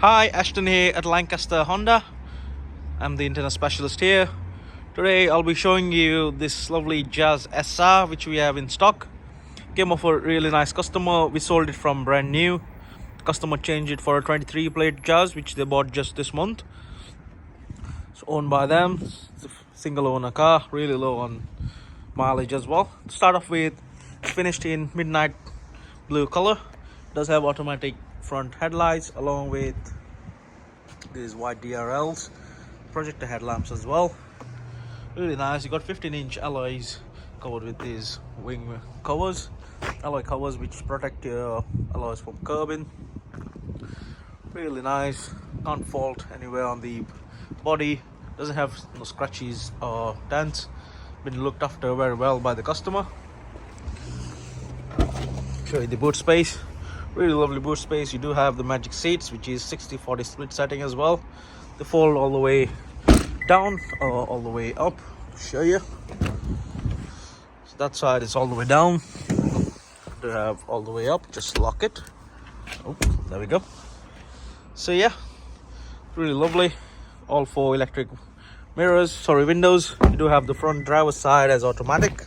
Hi, Ashton here at Lancaster Honda. I'm the internet specialist here. Today I'll be showing you this lovely Jazz SR which we have in stock. Came off a really nice customer. We sold it from brand new. Customer changed it for a 23 plate Jazz which they bought just this month. It's owned by them. It's a single owner car, really low on mileage as well. To start off with, finished in midnight blue color. Does have automatic front headlights along with these white DRLs, projector headlamps as well. Really nice. You got 15-inch alloys covered with these wing covers, alloy covers which protect your alloys from curbing. Really nice. Can't fault anywhere on the body. Doesn't have no scratches or dents. Been looked after very well by the customer. Show you the boot space. Really lovely boot space. You do have the magic seats which is 60/40 split setting as well. They fold all the way down or all the way up. Show you. So that side is all the way down. They have all the way up. Just lock it. Oh, there we go. So yeah, really lovely. All 4 electric windows. You do have the front driver's side as automatic.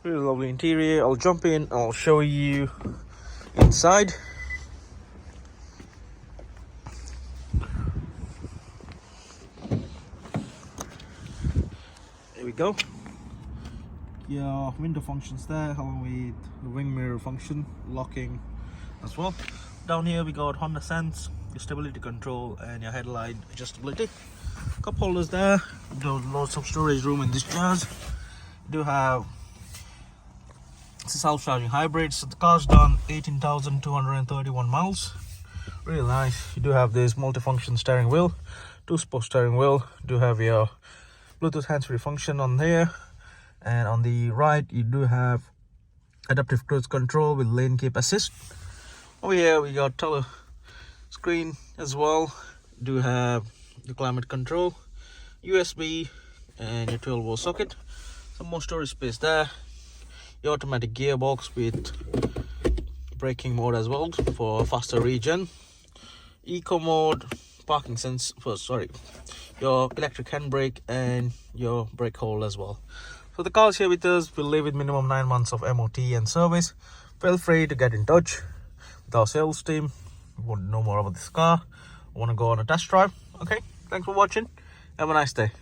Really lovely interior. I'll jump in. I'll show you inside. There we go. Your window functions there along with the wing mirror function, locking as well. Down here we got Honda Sense, your stability control and your headlight adjustability. Cup holders there. There's lots of storage room in this Jazz. You do have it's a self-charging hybrid. So the car's done 18,231 miles. Really nice. You do have this multifunction steering wheel, 2-spoke steering wheel. You do have your Bluetooth hands-free function on here, and on the right you do have adaptive cruise control with lane keep assist. Over here we got tele screen as well. You do have the climate control, USB, and your 12-volt socket. Some more storage space there. Your automatic gearbox with braking mode as well for faster regen. Eco mode, parking sense your electric handbrake and your brake hold as well. So the car's here with us will live with minimum 9 months of MOT and service. Feel free to get in touch with our sales team. You want to know more about this car, want to go on a test drive. Okay, thanks for watching. Have a nice day.